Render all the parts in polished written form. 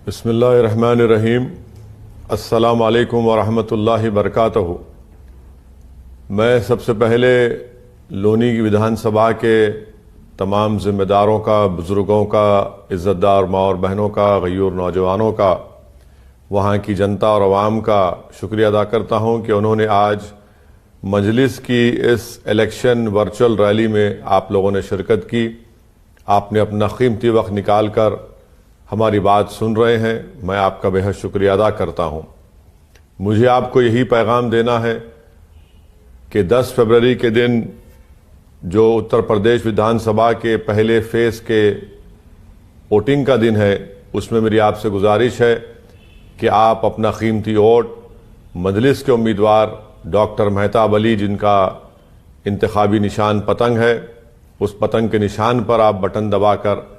बिस्मिल्लाहिर्रहमानिर्रहीम। अस्सलामु अलैकुम वरहमतुल्लाहि वबरकातुहू। मैं सबसे पहले लोनी की विधानसभा के तमाम ज़िम्मेदारों का, बुज़ुर्गों का, इज़्ज़तदार माँ और बहनों का, गयूर नौजवानों का, वहाँ की जनता और अवाम का शुक्रिया अदा करता हूँ कि उन्होंने आज मजलिस की इस इलेक्शन वर्चुअल रैली में आप लोगों ने शिरकत की। आपने अपना कीमती वक्त निकाल कर हमारी बात सुन रहे हैं। मैं आपका बेहद शुक्रिया अदा करता हूँ। मुझे आपको यही पैगाम देना है कि 10 फरवरी के दिन जो उत्तर प्रदेश विधानसभा के पहले फेज़ के वोटिंग का दिन है, उसमें मेरी आपसे गुजारिश है कि आप अपना कीमती वोट मजलिस के उम्मीदवार डॉक्टर मेहताब अली, जिनका इंतखाबी निशान पतंग है, उस पतंग के निशान पर आप बटन दबाकर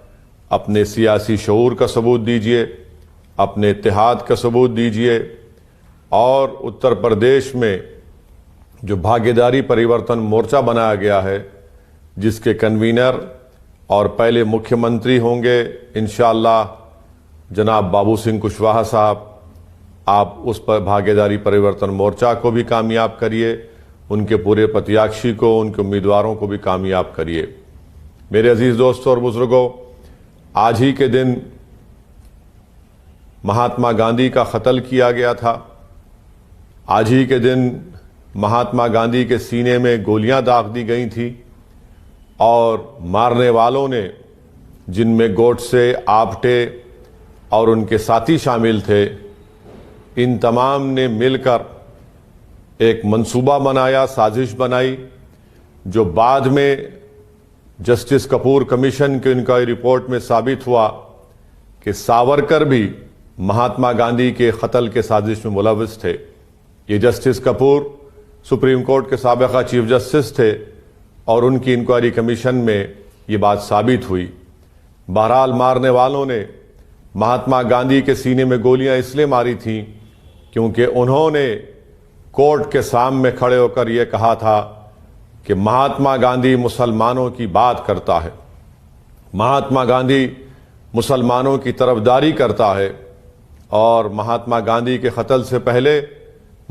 अपने सियासी शऊर का सबूत दीजिए, अपने इत्तेहाद का सबूत दीजिए और उत्तर प्रदेश में जो भागीदारी परिवर्तन मोर्चा बनाया गया है, जिसके कन्वीनर और पहले मुख्यमंत्री होंगे इंशाअल्लाह जनाब बाबू सिंह कुशवाहा साहब, आप उस पर भागीदारी परिवर्तन मोर्चा को भी कामयाब करिए, उनके पूरे प्रत्याशी को, उनके उम्मीदवारों को भी कामयाब करिए। मेरे अजीज दोस्तों और बुजुर्गों, आज ही के दिन महात्मा गांधी का कत्ल किया गया था। आज ही के दिन महात्मा गांधी के सीने में गोलियां दाग दी गई थी और मारने वालों ने, जिनमें गोडसे, आप्टे और उनके साथी शामिल थे, इन तमाम ने मिलकर एक मंसूबा बनाया, साजिश बनाई, जो बाद में जस्टिस कपूर कमीशन की इंक्वायरी रिपोर्ट में साबित हुआ कि सावरकर भी महात्मा गांधी के कत्ल के साजिश में मुलविस थे। ये जस्टिस कपूर सुप्रीम कोर्ट के साबिका चीफ जस्टिस थे और उनकी इंक्वायरी कमीशन में ये बात साबित हुई। बहरहाल मारने वालों ने महात्मा गांधी के सीने में गोलियां इसलिए मारी थीं क्योंकि उन्होंने कोर्ट के सामने खड़े होकर यह कहा था कि महात्मा गांधी मुसलमानों की बात करता है, महात्मा गांधी मुसलमानों की तरफदारी करता है। और महात्मा गांधी के कत्ल से पहले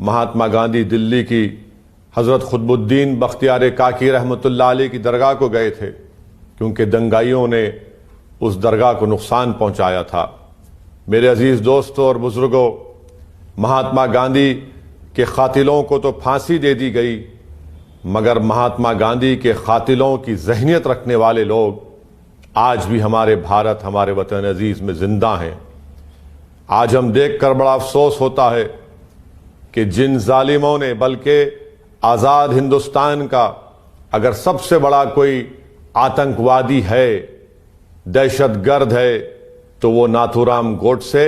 महात्मा गांधी दिल्ली की हज़रत खुतबुद्दीन बख्तियार काकी रहमतुल्लाह अलैह की दरगाह को गए थे, क्योंकि दंगाइयों ने उस दरगाह को नुकसान पहुंचाया था। मेरे अजीज दोस्तों और बुजुर्गों, महात्मा गांधी के कातिलों को तो फांसी दे दी गई, मगर महात्मा गांधी के कातिलों की जहनियत रखने वाले लोग आज भी हमारे भारत, हमारे वतन अजीज में जिंदा हैं। आज हम देखकर बड़ा अफसोस होता है कि जिन जालिमों ने, बल्कि आज़ाद हिंदुस्तान का अगर सबसे बड़ा कोई आतंकवादी है, दहशतगर्द है, तो वो नाथूराम गोडसे,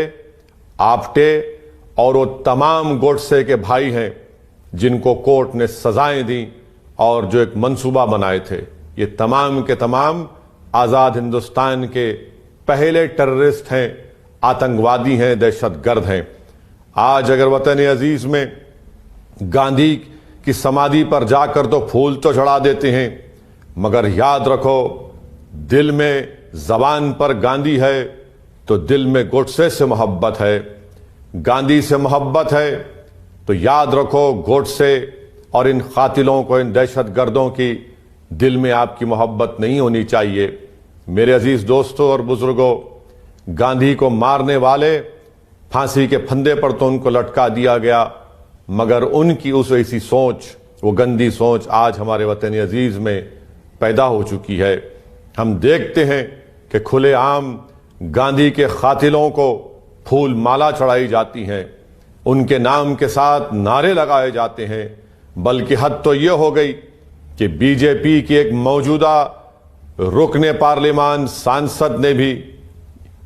आप्टे और वो तमाम गोडसे के भाई हैं जिनको कोर्ट ने सजाएं दी और जो एक मंसूबा बनाए थे। ये तमाम के तमाम आज़ाद हिंदुस्तान के पहले टेररिस्ट हैं, आतंकवादी हैं, दहशतगर्द हैं। आज अगर वतन अजीज में गांधी की समाधि पर जाकर तो फूल तो चढ़ा देते हैं, मगर याद रखो, दिल में, जबान पर गांधी है तो दिल में गोडसे से मोहब्बत है। गांधी से मोहब्बत है तो याद रखो, गोडसे और इन कातिलों को, इन दहशतगर्दों की दिल में आपकी मोहब्बत नहीं होनी चाहिए। मेरे अजीज दोस्तों और बुजुर्गों, गांधी को मारने वाले फांसी के फंदे पर तो उनको लटका दिया गया, मगर उनकी उस ऐसी सोच, वो गंदी सोच आज हमारे वतन अजीज में पैदा हो चुकी है। हम देखते हैं कि खुलेआम गांधी के कातिलों को फूल माला चढ़ाई जाती हैं, उनके नाम के साथ नारे लगाए जाते हैं। बल्कि हद तो यह हो गई कि बीजेपी की एक मौजूदा रुकने पार्लियामान सांसद ने भी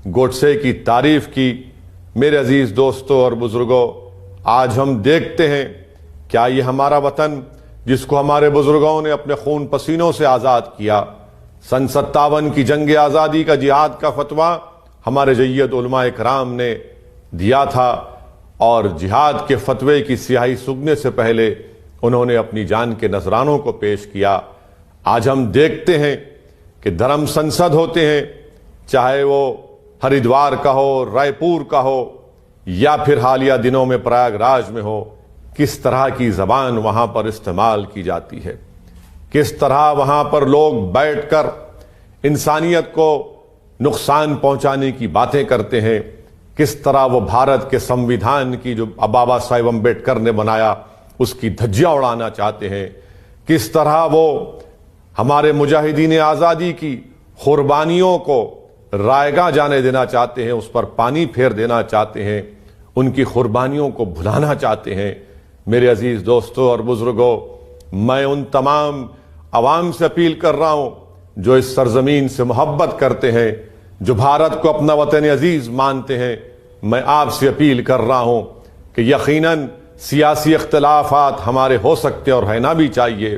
गोडसे की तारीफ की। मेरे अजीज दोस्तों और बुजुर्गों, आज हम देखते हैं, क्या ये हमारा वतन, जिसको हमारे बुजुर्गों ने अपने खून पसीनों से आज़ाद किया, सन 57 की जंग आज़ादी का, जिहाद का फतवा हमारे जय्यद उलमा इकराम ने दिया था और जिहाद के फतवे की स्याही सूखने से पहले उन्होंने अपनी जान के नजरानों को पेश किया। आज हम देखते हैं कि धर्म संसद होते हैं, चाहे वो हरिद्वार का हो, रायपुर का हो, या फिर हालिया दिनों में प्रयागराज में हो, किस तरह की जबान वहां पर इस्तेमाल की जाती है, किस तरह वहां पर लोग बैठकर इंसानियत को नुकसान पहुंचाने की बातें करते हैं, किस तरह वो भारत के संविधान की जो बाबा साहेब अम्बेडकर ने बनाया उसकी धज्जियां उड़ाना चाहते हैं, किस तरह वो हमारे मुजाहिदीन आज़ादी की कुर्बानियों को रायगा जाने देना चाहते हैं, उस पर पानी फेर देना चाहते हैं, उनकी कुर्बानियों को भुलाना चाहते हैं। मेरे अजीज दोस्तों और बुजुर्गों, मैं उन तमाम अवाम से अपील कर रहा हूं जो इस सरजमीन से मोहब्बत करते हैं, जो भारत को अपना वतन अजीज मानते हैं, मैं आपसे अपील कर रहा हूं कि यकीनन सियासी इख्तिलाफात हमारे हो सकते हैं और रहना भी चाहिए।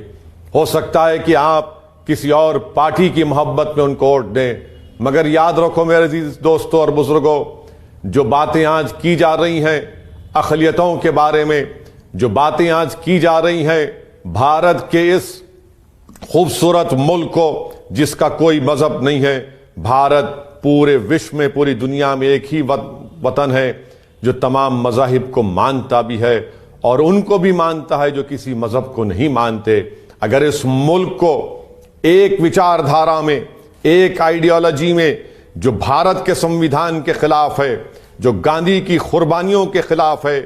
हो सकता है कि आप किसी और पार्टी की मोहब्बत में उनको वोट दें, मगर याद रखो मेरे अजीज दोस्तों और बुजुर्गों, जो बातें आज की जा रही हैं अक़लियतों के बारे में, जो बातें आज की जा रही हैं भारत के इस खूबसूरत मुल्क को जिसका कोई मजहब नहीं है, भारत पूरे विश्व में, पूरी दुनिया में एक ही वतन है जो तमाम मज़ाहिब को मानता भी है और उनको भी मानता है जो किसी मजहब को नहीं मानते। अगर इस मुल्क को एक विचारधारा में, एक आइडियोलॉजी में जो भारत के संविधान के खिलाफ है, जो गांधी की कुर्बानियों के खिलाफ है,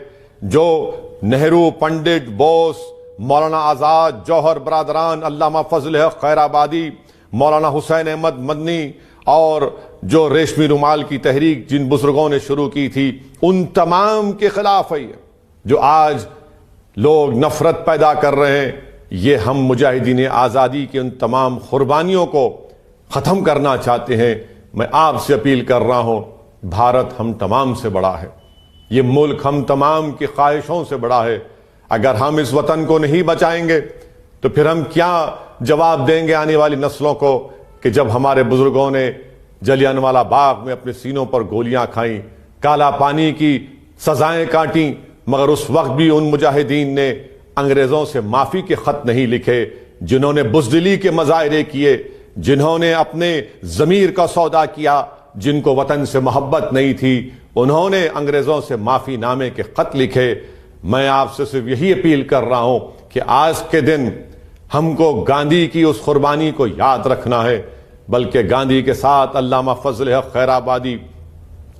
जो नेहरू, पंडित, बोस, मौलाना आज़ाद, जौहर बरादरान, अल्लामा फजल हक खैराबादी, मौलाना हुसैन अहमद मदनी और जो रेशमी रुमाल की तहरीक जिन बुजुर्गों ने शुरू की थी, उन तमाम के खिलाफ है। जो आज लोग नफरत पैदा कर रहे हैं, ये हम मुजाहिदीन आज़ादी की उन तमाम कुर्बानियों को ख़त्म करना चाहते हैं। मैं आपसे अपील कर रहा हूँ, भारत हम तमाम से बड़ा है, ये मुल्क हम तमाम की ख्वाहिशों से बड़ा है। अगर हम इस वतन को नहीं बचाएंगे तो फिर हम क्या जवाब देंगे आने वाली नस्लों को कि जब हमारे बुजुर्गों ने जलियांवाला बाग में अपने सीनों पर गोलियां खाई, काला पानी की सजाएं काटी, मगर उस वक्त भी उन मुजाहिदीन ने अंग्रेजों से माफी के खत नहीं लिखे, जिन्होंने बुज़दिली के मज़ाहरे किए, जिन्होंने अपने ज़मीर का सौदा किया, जिनको वतन से मोहब्बत नहीं थी, उन्होंने अंग्रेजों से माफी नामे के खत लिखे। मैं आपसे सिर्फ यही अपील कर रहा हूं कि आज के दिन हमको गांधी की उस कुर्बानी को याद रखना है, बल्कि गांधी के साथ अल्लामा फजल हक खैराबादी,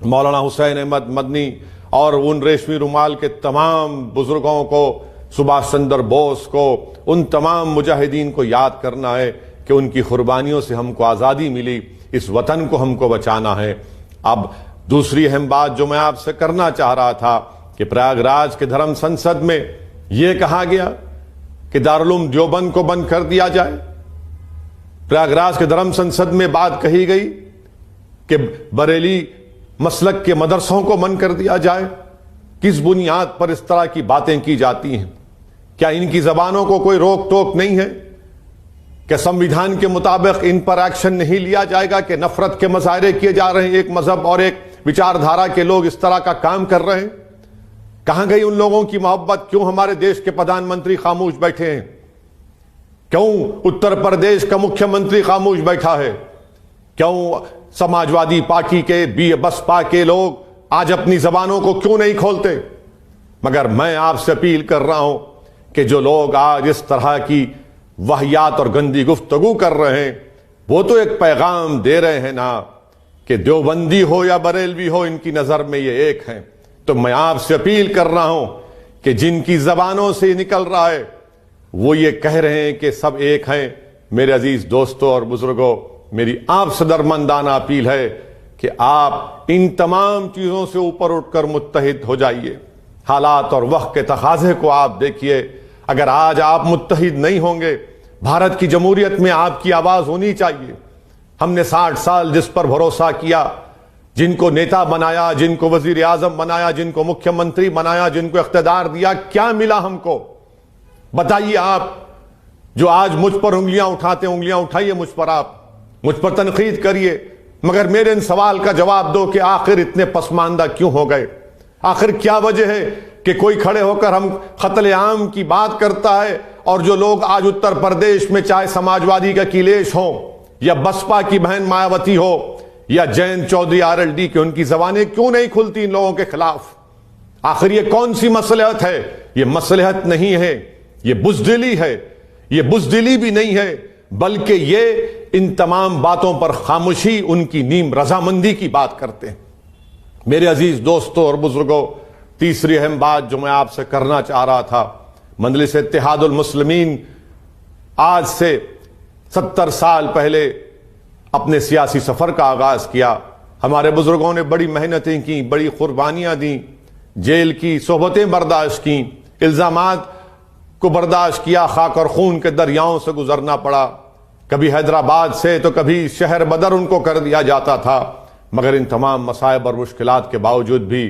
मौलाना हुसैन अहमद मदनी और उन रेशमी रुमाल के तमाम बुजुर्गों को, सुभाष चंद्र बोस को, उन तमाम मुजाहिदीन को याद करना है कि उनकी कुर्बानियों से हमको आज़ादी मिली, इस वतन को हमको बचाना है। अब दूसरी अहम बात जो मैं आपसे करना चाह रहा था कि प्रयागराज के धर्म संसद में यह कहा गया कि दारुल देवबंद को बंद कर दिया जाए। प्रयागराज के धर्म संसद में बात कही गई कि बरेली मसलक के मदरसों को बंद कर दिया जाए। किस बुनियाद पर इस तरह की बातें की जाती हैं? क्या इनकी जबानों को कोई रोक टोक नहीं है? क्या संविधान के मुताबिक इन पर एक्शन नहीं लिया जाएगा कि नफरत के मुजाहरे किए जा रहे हैं, एक मजहब और एक विचारधारा के लोग इस तरह का काम कर रहे हैं? कहां गई उन लोगों की मोहब्बत? क्यों हमारे देश के प्रधानमंत्री खामोश बैठे हैं? क्यों उत्तर प्रदेश का मुख्यमंत्री खामोश बैठा है? क्यों समाजवादी पार्टी के बसपा के लोग आज अपनी जबानों को क्यों नहीं खोलते? मगर मैं आपसे अपील कर रहा हूं कि जो लोग आज इस तरह की वाहियात और गंदी गुफ्तगू कर रहे हैं, वो तो एक पैगाम दे रहे हैं ना कि देवबंदी हो या बरेलवी हो, इनकी नजर में ये एक हैं। तो मैं आपसे अपील कर रहा हूं कि जिनकी जबानों से निकल रहा है वो ये कह रहे हैं कि सब एक हैं, मेरे अजीज दोस्तों और बुजुर्गों, मेरी आपसे दरमंदाना अपील है कि आप इन तमाम चीजों से ऊपर उठकर मुत्तहिद हो जाइए। हालात और वक्त के तकाजे को आप देखिए। अगर आज आप मुत्तहिद नहीं होंगे, भारत की जमहूरियत में आपकी आवाज होनी चाहिए। हमने 60 साल जिस पर भरोसा किया, जिनको नेता बनाया, जिनको वजीर आजम बनाया, जिनको मुख्यमंत्री बनाया, जिनको इख्तिदार दिया, क्या मिला हमको? बताइए आप। जो आज मुझ पर उंगलियां उठाते, उंगलियां उठाइए मुझ पर, आप मुझ पर तनकीद करिए, मगर मेरे इन सवाल का जवाब दो कि आखिर इतने पसमानदा क्यों हो गए? आखिर क्या वजह है कि कोई खड़े होकर हम कत्ले आम की बात करता है और जो लोग आज उत्तर प्रदेश में, चाहे समाजवादी का अखिलेश हो या बसपा की बहन मायावती हो या जयंत चौधरी आरएलडी की, उनकी जबानें क्यों नहीं खुलती इन लोगों के खिलाफ? आखिर ये कौन सी मसलहत है? ये मसलहत नहीं है, ये बुज़दिली है। ये बुज़दिली भी नहीं है, बल्कि ये इन तमाम बातों पर खामोशी, उनकी नीम रजामंदी की बात करते हैं। मेरे अजीज दोस्तों और बुजुर्गों, तीसरी अहम बात जो मैं आपसे करना चाह रहा था, मजलिस इत्तेहादुल मुस्लिमीन आज से 70 साल पहले अपने सियासी सफर का आगाज किया। हमारे बुजुर्गों ने बड़ी मेहनतें की, बड़ी कुर्बानियां दी, जेल की सोहबतें बर्दाश्त की, इल्जामात को बर्दाश्त किया, खाक और खून के दरियाओं से गुजरना पड़ा। कभी हैदराबाद से तो कभी शहर बदर उनको कर दिया जाता था, मगर इन तमाम मसाइब और मुश्किलात के बावजूद भी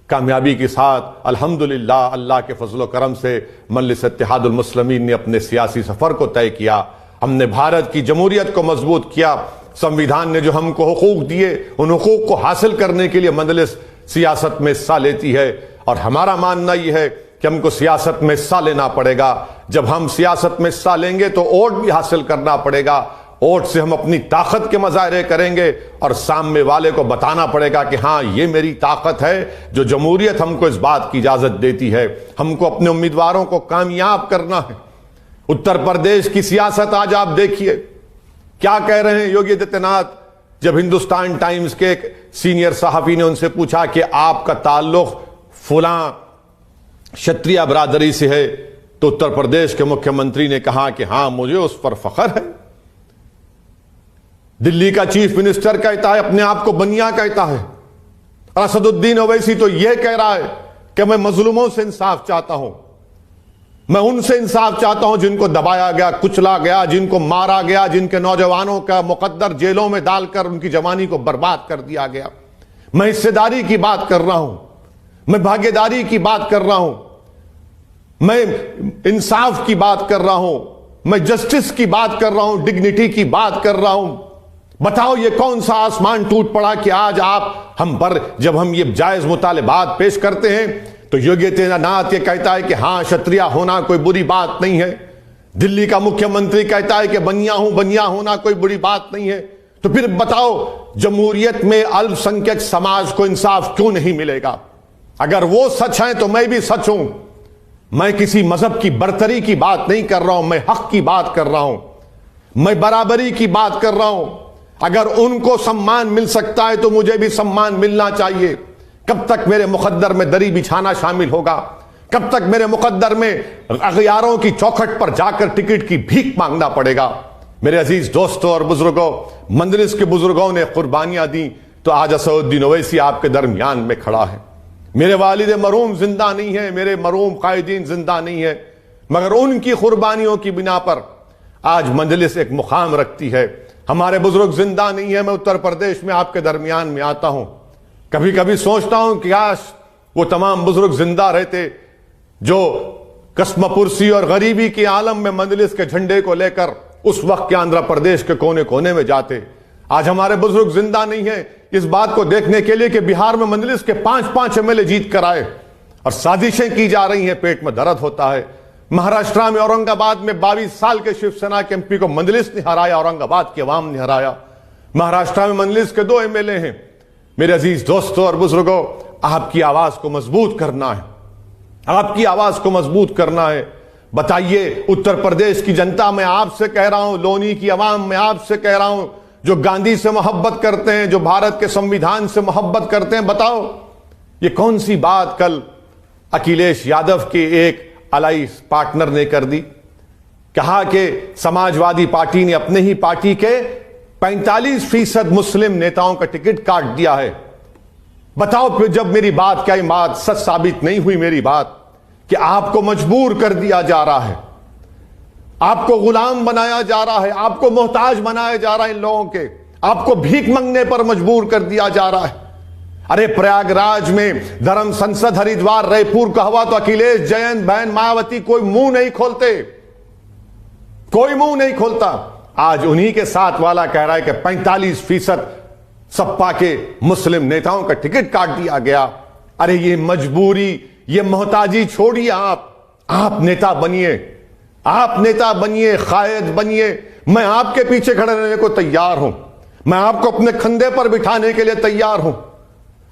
कामयाबी के साथ अल्हम्दुलिल्लाह अल्लाह के फजल करम से मजलिस इत्तेहादुल मुस्लिमीन ने अपने सियासी सफर को तय किया। हमने भारत की जमहूरियत को मजबूत किया। संविधान ने जो हमको हुकूक दिए, उन हुकूक को हासिल करने के लिए मजलिस सियासत में हिस्सा लेती है। और हमारा मानना यह है कि हमको सियासत में हिस्सा लेना पड़ेगा। जब हम सियासत में हिस्सा लेंगे तो वोट भी हासिल करना पड़ेगा। वोट से हम अपनी ताकत के मुजाहरे करेंगे और सामने वाले को बताना पड़ेगा कि हाँ, ये मेरी ताकत है, जो जमहूरियत हमको इस बात की इजाजत देती है। हमको अपने उम्मीदवारों को कामयाब करना है। उत्तर प्रदेश की सियासत आज आप देखिए क्या कह रहे हैं योगी आदित्यनाथ। जब हिंदुस्तान टाइम्स के एक सीनियर सहाफी ने उनसे पूछा कि आपका ताल्लुक फुलां क्षत्रिय बरादरी से है, तो उत्तर प्रदेश के मुख्यमंत्री ने कहा कि हां, मुझे उस पर फख्र है। दिल्ली का चीफ मिनिस्टर कहता है, अपने आप को बनिया कहता है। असदुद्दीन ओवैसी तो यह कह रहा है कि मैं मजलूमों से इंसाफ चाहता हूं, मैं उनसे इंसाफ चाहता हूं जिनको दबाया गया, कुचला गया, जिनको मारा गया, जिनके नौजवानों का मुकद्दर जेलों में डालकर उनकी जवानी को बर्बाद कर दिया गया। मैं हिस्सेदारी की बात कर रहा हूं, मैं भागीदारी की बात कर रहा हूं, मैं इंसाफ की बात कर रहा हूं, मैं जस्टिस की बात कर रहा हूं, डिग्निटी की बात कर रहा हूं। बताओ ये कौन सा आसमान टूट पड़ा कि आज आप हम पर, जब हम ये जायज मुतालिबात पेश करते हैं तो योगी आदित्यनाथ ये कहता है कि हां, क्षत्रिय होना कोई बुरी बात नहीं है। दिल्ली का मुख्यमंत्री कहता है कि बनिया होना कोई बुरी बात नहीं है। तो फिर बताओ जमहूरियत में अल्पसंख्यक समाज को इंसाफ क्यों नहीं मिलेगा? अगर वो सच है तो मैं भी सच हूं। मैं किसी मजहब की बरतरी की बात नहीं कर रहा हूं, मैं हक की बात कर रहा हूं, मैं बराबरी की बात कर रहा हूं। अगर उनको सम्मान मिल सकता है तो मुझे भी सम्मान मिलना चाहिए। कब तक मेरे मुकद्दर में दरी बिछाना शामिल होगा? कब तक मेरे मुकद्दर में अगयारों की चौखट पर जाकर टिकट की भीख मांगना पड़ेगा? मेरे अजीज दोस्तों और बुजुर्गों, मजलिस के बुजुर्गों ने कुर्बानियां दी तो आज असदुद्दीन ओवैसी आपके दरमियान में खड़ा है। मेरे वालिद मरूम जिंदा नहीं है, मेरे मरूम कायदीन जिंदा नहीं है, मगर उनकी कुर्बानियों की बिना पर आज मजलिस एक मुकाम रखती है। हमारे बुजुर्ग जिंदा नहीं है। मैं उत्तर प्रदेश में आपके दरमियान में आता हूं, कभी कभी सोचता हूं कि काश वो तमाम बुजुर्ग जिंदा रहते जो कस्मपुरसी और गरीबी के आलम में मजलिस के झंडे को लेकर उस वक्त के आंध्र प्रदेश के कोने कोने में जाते। आज हमारे बुजुर्ग जिंदा नहीं है इस बात को देखने के लिए कि बिहार में मजलिस के 5-5 एमएलए जीत कर आए और साजिशें की जा रही हैं। पेट में दर्द होता है। महाराष्ट्र में औरंगाबाद में 22 साल के शिवसेना के एमपी को मजलिस ने हराया, औरंगाबाद की अवाम ने हराया। महाराष्ट्र में मजलिस के 2 एमएलए हैं। मेरे अजीज दोस्तों और बुजुर्गों, आपकी आवाज को मजबूत करना है, आपकी आवाज को मजबूत करना है। बताइए उत्तर प्रदेश की जनता, मैं आपसे कह रहा हूं, लोनी की अवाम मैं आपसे कह रहा हूं, जो गांधी से मोहब्बत करते हैं, जो भारत के संविधान से मोहब्बत करते हैं, बताओ ये कौन सी बात कल अखिलेश यादव के एक अलाइंस पार्टनर ने कर दी? कहा कि समाजवादी पार्टी ने अपने ही पार्टी के 45% मुस्लिम नेताओं का टिकट काट दिया है। बताओ फिर जब मेरी बात, क्या बात सच साबित नहीं हुई मेरी बात कि आपको मजबूर कर दिया जा रहा है, आपको गुलाम बनाया जा रहा है, आपको मोहताज बनाया जा रहा है इन लोगों के, आपको भीख मांगने पर मजबूर कर दिया जा रहा है। अरे प्रयागराज में धर्म संसद, हरिद्वार, रायपुर का हुआ तो अखिलेश, जयंत, बहन मायावती कोई मुंह नहीं खोलते, कोई मुंह नहीं खोलता। आज उन्हीं के साथ वाला कह रहा है कि 45% सपा के मुस्लिम नेताओं का टिकट काट दिया गया। अरे ये मजबूरी, ये मोहताजी छोड़िए, आप नेता बनिए, आप नेता बनिए, कायद बनिए। मैं आपके पीछे खड़े रहने को तैयार हूं, मैं आपको अपने कंधे पर बिठाने के लिए तैयार हूं।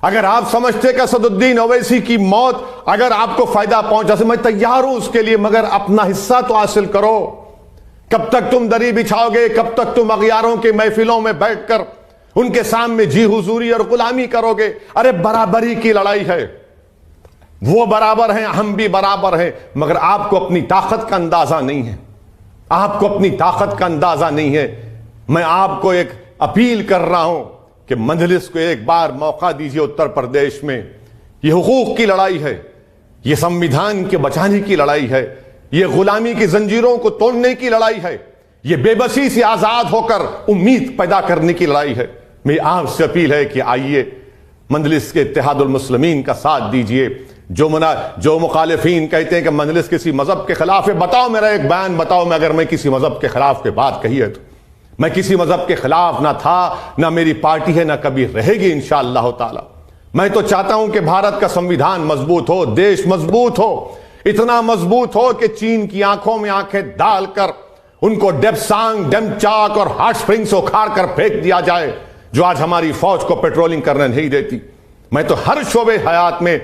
अगर आप समझते कि असदुद्दीन ओवैसी की मौत अगर आपको फायदा पहुंचा से, मैं तैयार हूं उसके लिए, मगर अपना हिस्सा तो हासिल करो। कब तक तुम दरी बिछाओगे? कब तक तुम अगियारों की महफिलों में बैठकर उनके सामने जी हुजूरी और गुलामी करोगे? अरे बराबरी की लड़ाई है, वो बराबर हैं, हम भी बराबर हैं, मगर आपको अपनी ताकत का अंदाजा नहीं है। आपको अपनी ताकत का अंदाजा नहीं है। मैं आपको एक अपील कर रहा हूं कि मजलिस को एक बार मौका दीजिए। उत्तर प्रदेश में यह हुकूक की लड़ाई है, यह संविधान के बचाने की लड़ाई है, यह गुलामी की जंजीरों को तोड़ने की लड़ाई है, यह बेबसी से आजाद होकर उम्मीद पैदा करने की लड़ाई है। मेरी आपसे अपील है कि आइए मजलिस के इत्तेहादुल मुस्लिमीन का साथ दीजिए। जो मुखालिफीन कहते हैं कि मजलिस किसी मजहब के खिलाफ है, बताओ मेरा एक बयान बताओ, मैं अगर मैं किसी मजहब के खिलाफ की बात कही है तो मैं किसी मजहब के खिलाफ ना था, ना मेरी पार्टी है, ना कभी रहेगी इंशाअल्लाह ताला। मैं तो चाहता हूं कि भारत का संविधान मजबूत हो, देश मजबूत हो, इतना मजबूत हो कि चीन की आंखों में आंखें डालकर उनको डेप्सांग, डेमचाक और हॉट स्प्रिंग से उखाड़ कर फेंक दिया जाए, जो आज हमारी फौज को पेट्रोलिंग करने नहीं देती। मैं तो हर शोबे हयात में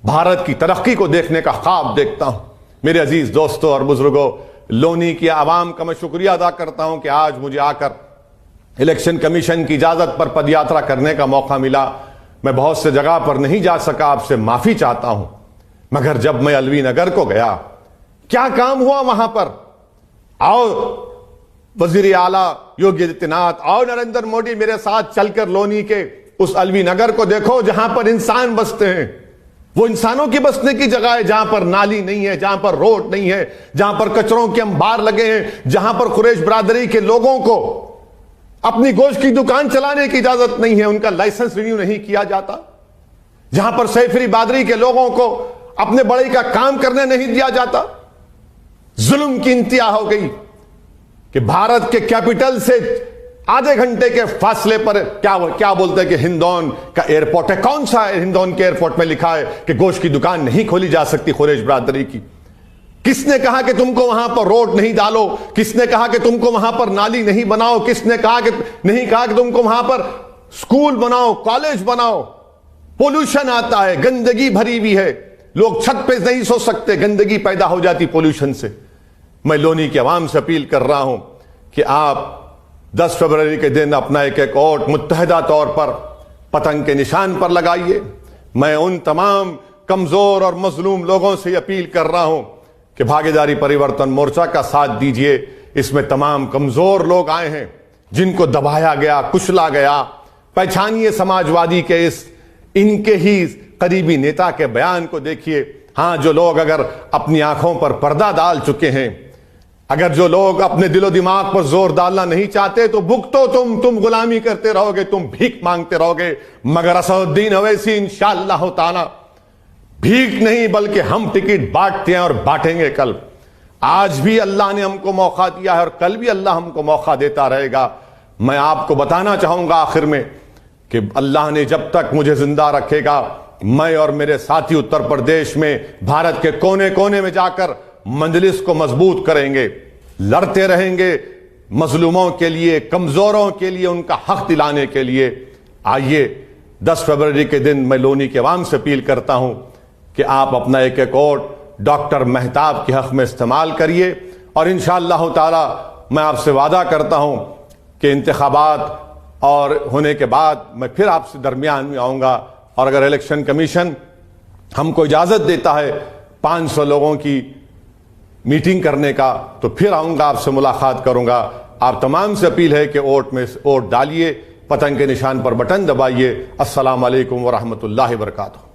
भारत की तरक्की को देखने का ख्वाब देखता हूं। मेरे अजीज दोस्तों और बुजुर्गों, लोनी की आवाम का मैं शुक्रिया अदा करता हूं कि आज मुझे आकर इलेक्शन कमीशन की इजाजत पर पदयात्रा करने का मौका मिला। मैं बहुत से जगह पर नहीं जा सका, आपसे माफी चाहता हूं, मगर जब मैं अलवी नगर को गया, क्या काम हुआ वहां पर? आओ वजीर आला योगी आदित्यनाथ, आओ नरेंद्र मोदी मेरे साथ चलकर लोनी के उस अलवी नगर को देखो जहां पर इंसान बसते हैं। वो इंसानों की बसने की जगह है, जहां पर नाली नहीं है, जहां पर रोड नहीं है, जहां पर कचरों के अंबार लगे हैं, जहां पर कुरैश बरादरी के लोगों को अपनी गोश्त की दुकान चलाने की इजाजत नहीं है, उनका लाइसेंस रिन्यू नहीं किया जाता, जहां पर सैफरी बादरी के लोगों को अपने बड़े का काम करने नहीं दिया जाता। जुल्म की इंतहा हो गई कि भारत के कैपिटल से आधे घंटे के फासले पर क्या बोलते हैं कि हिंदौन का एयरपोर्ट है। कौन सा है? हिंदौन के एयरपोर्ट में लिखा है कि गोश्त की दुकान नहीं खोली जा सकती कुरैश बरादरी की। किसने कहा कि तुमको वहां पर रोड नहीं डालो? किसने कहा कि तुमको वहां पर नाली नहीं बनाओ? किसने कहा कि नहीं कहा कि तुमको वहां पर स्कूल बनाओ, कॉलेज बनाओ? पोल्यूशन आता है, गंदगी भरी हुई है, लोग छत पे नहीं सो सकते, गंदगी पैदा हो जाती पोल्यूशन से। मैं लोनी की आवाम से अपील कर रहा हूं कि आप 10 फरवरी के दिन अपना एक एक वोट मुत्तहदा तौर पर पतंग के निशान पर लगाइए। मैं उन तमाम कमजोर और मजलूम लोगों से अपील कर रहा हूं कि भागीदारी परिवर्तन मोर्चा का साथ दीजिए। इसमें तमाम कमजोर लोग आए हैं जिनको दबाया गया, कुचला गया। पहचानिए समाजवादी के इनके ही करीबी नेता के बयान को देखिए। हां, जो लोग अगर अपनी आंखों पर पर्दा डाल चुके हैं, अगर जो लोग अपने दिलो दिमाग पर जोर डालना नहीं चाहते, तो भुगतो तुम गुलामी करते रहोगे, तुम भीख मांगते रहोगे, मगर असदुद्दीन ओवैसी इंशाअल्लाह ताला भीख नहीं बल्कि हम टिकट बांटते हैं और बांटेंगे। कल आज भी अल्लाह ने हमको मौका दिया है और कल भी अल्लाह हमको मौका देता रहेगा। मैं आपको बताना चाहूंगा आखिर में कि अल्लाह ने जब तक मुझे जिंदा रखेगा, मैं और मेरे साथी उत्तर प्रदेश में भारत के कोने कोने में जाकर मजलिस को मजबूत करेंगे, लड़ते रहेंगे मजलूमों के लिए, कमजोरों के लिए, उनका हक दिलाने के लिए। आइए 10 फरवरी के दिन मैं लोनी के अवाम से अपील करता हूं कि आप अपना एक एक वोट डॉक्टर मेहताब के हक में इस्तेमाल करिए और इंशाअल्लाह ताला मैं आपसे वादा करता हूं कि इंतखाबात और होने के बाद मैं फिर आपसे दरमियान में आऊंगा और अगर इलेक्शन कमीशन हमको इजाजत देता है 500 लोगों की मीटिंग करने का, तो फिर आऊंगा, आपसे मुलाकात करूंगा। आप तमाम से अपील है कि वोट डालिए, पतंग के निशान पर बटन दबाइए। अस्सलाम वालेकुम व रहमतुल्लाहि व बरकातुहू।